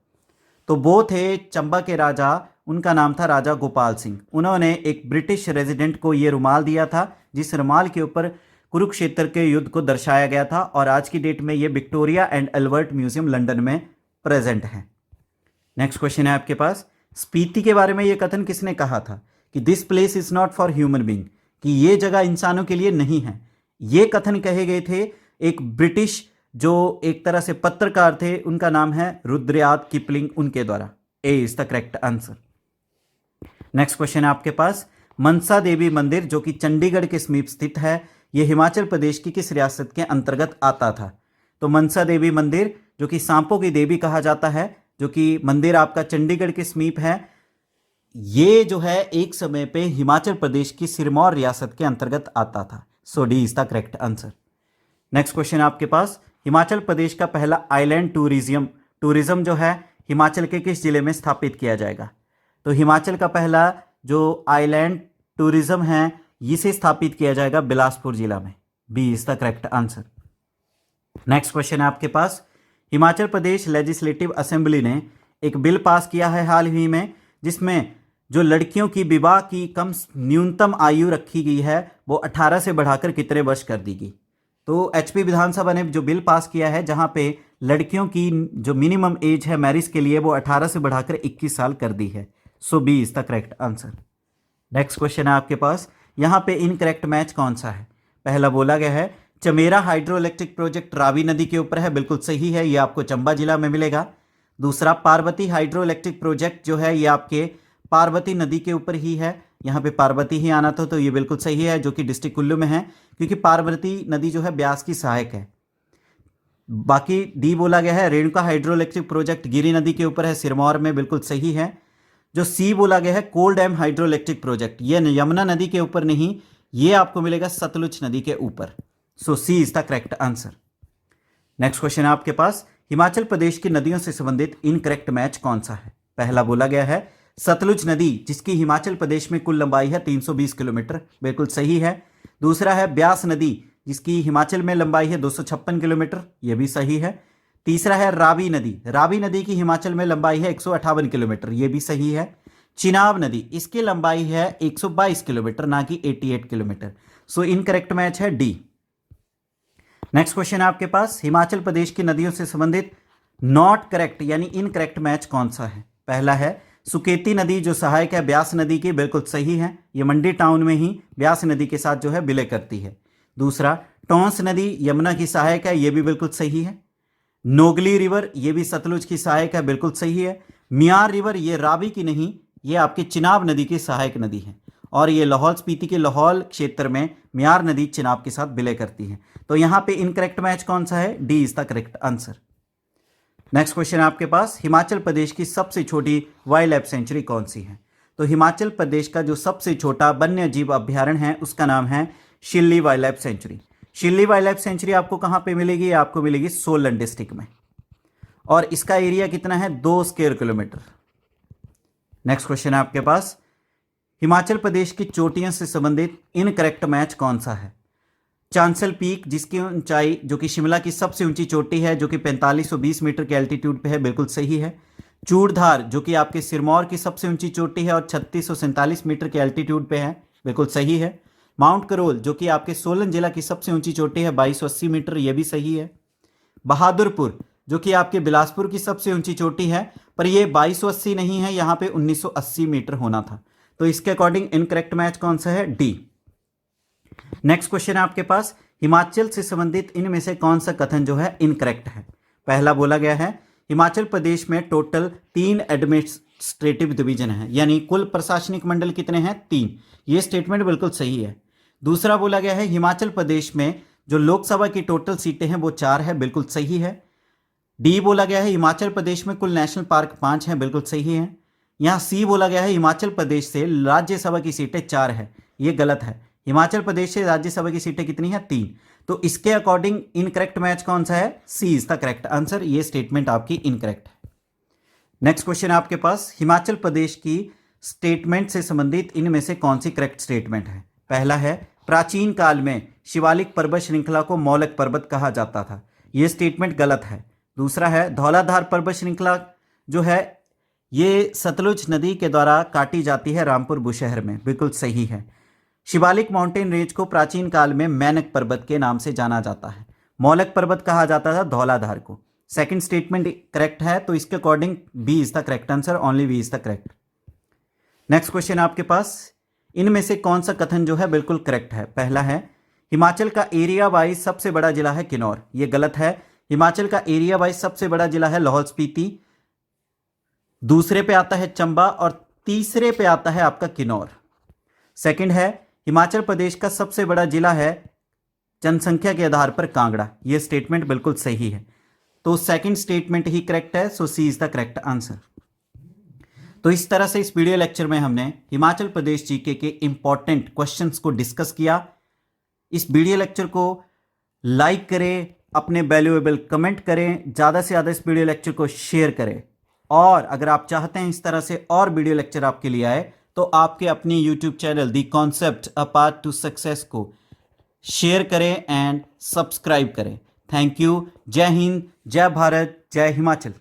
तो वो थे चंबा के राजा, उनका नाम था राजा गोपाल सिंह। उन्होंने एक ब्रिटिश रेजिडेंट को ये रुमाल दिया था जिस रुमाल के ऊपर कुरुक्षेत्र के युद्ध को दर्शाया गया था, और आज की डेट में ये Victoria and Albert museum London में प्रेजेंट है। नेक्स्ट क्वेश्चन है आपके पास, स्पीति के बारे में ये कथन किसने कहा था कि this place is not for human being, कि ये जगह इंसानों के लिए नहीं है। ये कथन कहे गए थे एक ब्रिटिश जो एक तरह से पत्रकार थे, उनका नाम है रुद्रयार्ड किपलिंग, उनके द्वारा। A is the correct answer. Next question है आपके पास, मनसा देवी मंदिर जो कि चंडीगढ़ के समीप स्थित है, यह हिमाचल प्रदेश की किस रियासत के अंतर्गत आता था? तो मनसा देवी मंदिर जो कि सांपों की देवी कहा जाता है, जो कि मंदिर आपका चंडीगढ़ के समीप है, ये जो है एक समय पे हिमाचल प्रदेश की सिरमौर रियासत के अंतर्गत आता था। So D is the correct answer. Next question आपके पास, हिमाचल प्रदेश का पहला आइलैंड टूरिज्म जो है हिमाचल के किस जिले में स्थापित किया जाएगा? तो हिमाचल का पहला जो आइलैंड टूरिज्म है इसे स्थापित किया जाएगा बिलासपुर जिला में। B is the correct answer. Next question है आपके पास, हिमाचल प्रदेश लेजिस्लेटिव असेंबली ने एक बिल पास किया है हाल ही में जिसमें जो लड़कियों की विवाह की कम न्यूनतम आयु रखी गई है वो 18 से बढ़ाकर कितने वर्ष कर दी गई? तो एचपी विधानसभा ने जो बिल पास किया है जहां पे लड़कियों की जो मिनिमम एज है मैरिज के लिए वो 18 से बढ़ाकर 21 साल कर दी है। So B is the correct answer. Next question है आपके पास, यहाँ पे इनकरेक्ट मैच कौन सा है? पहला बोला गया है Chamera hydro electric project Ravi नदी के ऊपर है, बिल्कुल सही है, ये आपको चंबा जिला में मिलेगा। दूसरा, पार्वती हाइड्रो इलेक्ट्रिक प्रोजेक्ट जो है ये आपके पार्वती नदी के ऊपर ही है, यहाँ पे पार्वती ही आना था, तो ये बिल्कुल सही है, जो कि डिस्ट्रिक्ट कुल्लू में है, क्योंकि पार्वती नदी जो है ब्यास की सहायक है। बाकी डी बोला गया है रेणुका हाइड्रो इलेक्ट्रिक प्रोजेक्ट गिरी नदी के ऊपर है, सिरमौर में, बिल्कुल सही है। जो सी बोला गया है कोल डैम हाइड्रो इलेक्ट्रिक प्रोजेक्ट, ये यमुना नदी के ऊपर नहीं, ये आपको मिलेगा सतलुज नदी के ऊपर। So C is the correct answer. Next question है आपके पास, हिमाचल प्रदेश की नदियों से संबंधित इनकरेक्ट मैच कौन सा है? पहला बोला गया है सतलुज नदी जिसकी हिमाचल प्रदेश में कुल लंबाई है 320 किलोमीटर, बिल्कुल सही है। दूसरा है ब्यास नदी जिसकी हिमाचल में लंबाई है 256 किलोमीटर, यह भी सही है। तीसरा है रावी नदी की हिमाचल में लंबाई है 158 किलोमीटर, यह भी सही है। चिनाब नदी, इसकी लंबाई है 122 किलोमीटर, ना कि 88 किलोमीटर। सो इनकरेक्ट मैच है डी। नेक्स्ट क्वेश्चन है आपके पास, हिमाचल प्रदेश की नदियों से संबंधित नॉट करेक्ट यानी इनकरेक्ट मैच कौन सा है? पहला है सुकेती नदी जो सहायक है ब्यास नदी की, बिल्कुल सही है, ये मंडी टाउन में ही ब्यास नदी के साथ जो है विलय करती है। दूसरा, टोंस नदी यमुना की सहायक है, ये भी बिल्कुल सही है। नोगली रिवर ये भी सतलुज की सहायक है, बिल्कुल सही है। मियार रिवर ये रावी की नहीं, ये आपकी चिनाब नदी की सहायक नदी है, और ये लाहौल स्पीति के लाहौल क्षेत्र में मियार नदी चिनाब के साथ विलय करती है। तो यहां पे इनकरेक्ट मैच कौन सा है? D is the correct answer. Next question है आपके पास, हिमाचल प्रदेश की सबसे छोटी वाइल्ड लाइफ सेंचुरी कौन सी है? तो हिमाचल प्रदेश का जो सबसे छोटा वन्य जीव अभ्यारण्य है उसका नाम है Shilli wild life century. Shilli wild life century आपको कहां पे मिलेगी? आपको मिलेगी सोलन डिस्ट्रिक्ट में, और इसका एरिया कितना है? 2 स्क्वायर किलोमीटर। नेक्स्ट क्वेश्चन है आपके पास, हिमाचल प्रदेश की चोटियों से संबंधित इनकरेक्ट मैच कौन सा है? चांसल पीक जिसकी ऊंचाई जो कि शिमला की सबसे ऊंची चोटी है जो कि 4520 मीटर के एल्टीट्यूड पे है, बिल्कुल सही है। चूड़धार जो कि आपके सिरमौर की सबसे ऊंची चोटी है और 3647 मीटर के एल्टीट्यूड पे है, बिल्कुल सही है। माउंट करोल जो कि आपके सोलन जिला की सबसे ऊंची चोटी है 2280 मीटर, यह भी सही है। बहादुरपुर जो कि आपके बिलासपुर की सबसे ऊंची चोटी है, पर यह 2280 नहीं है, यहाँ पे 1980 मीटर होना था, तो इसके अकॉर्डिंग इनकरेक्ट मैच कौन सा है? डी। नेक्स्ट क्वेश्चन है आपके पास, हिमाचल से संबंधित इनमें से कौन सा कथन जो है इनकरेक्ट है? पहला बोला गया है हिमाचल प्रदेश में टोटल 3 एडमिनिस्ट्रेटिव डिवीजन है, यानी कुल प्रशासनिक मंडल कितने हैं? 3। ये स्टेटमेंट बिल्कुल सही है। दूसरा बोला गया है हिमाचल प्रदेश में जो लोकसभा की टोटल सीटें हैं वो 4 है, बिल्कुल सही है। डी बोला गया है हिमाचल प्रदेश में कुल नेशनल पार्क 5 हैं, बिल्कुल सही है। यहाँ सी बोला गया है हिमाचल प्रदेश से राज्यसभा की सीटें 4 है, ये गलत है। हिमाचल प्रदेश से राज्यसभा की सीटें कितनी है? 3। तो इसके अकॉर्डिंग इनकरेक्ट मैच कौन सा है? सी इज द करेक्ट आंसर। ये स्टेटमेंट आपकी इनकरेक्ट है। नेक्स्ट क्वेश्चन है आपके पास, हिमाचल प्रदेश की स्टेटमेंट से संबंधित इनमें से कौन सी करेक्ट स्टेटमेंट है? पहला है प्राचीन काल में शिवालिक पर्वत श्रृंखला को मौलक पर्वत कहा जाता था, यह स्टेटमेंट गलत है। दूसरा है धौलाधार पर्वत श्रृंखला जो है ये सतलुज नदी के द्वारा काटी जाती है रामपुर बुशहर में, बिल्कुल सही है। शिवालिक माउंटेन रेंज को प्राचीन काल में मैनक पर्वत के नाम से जाना जाता है, मौलक पर्वत कहा जाता था धौलाधार को। सेकंड स्टेटमेंट करेक्ट है, तो इसके according B is the correct answer, only B is the correct. Next question आपके पास, इनमें से कौन सा कथन जो है बिल्कुल करेक्ट है? पहला है हिमाचल का एरिया वाइज सबसे बड़ा जिला है किन्नौर, ये गलत है। हिमाचल का एरिया वाइज सबसे बड़ा जिला है लाहौल स्पीति, दूसरे पे आता है चंबा और तीसरे पे आता है आपका किन्नौर। सेकंड है हिमाचल प्रदेश का सबसे बड़ा जिला है जनसंख्या के आधार पर कांगड़ा, यह स्टेटमेंट बिल्कुल सही है। तो सेकंड स्टेटमेंट ही करेक्ट है, सो C is the correct answer. तो इस तरह से इस वीडियो लेक्चर में हमने हिमाचल प्रदेश जीके के इंपॉर्टेंट क्वेश्चंस को डिस्कस किया। इस वीडियो लेक्चर को लाइक करें, अपने वैल्यूएबल कमेंट करें, ज़्यादा से ज़्यादा इस वीडियो लेक्चर को शेयर करें। और अगर आप चाहते हैं इस तरह से और वीडियो लेक्चर आपके लिए आए तो आपके अपनी YouTube channel the concept a path to success को शेयर करें एंड सब्सक्राइब करें। Thank you. जय हिंद, जय भारत, जय हिमाचल।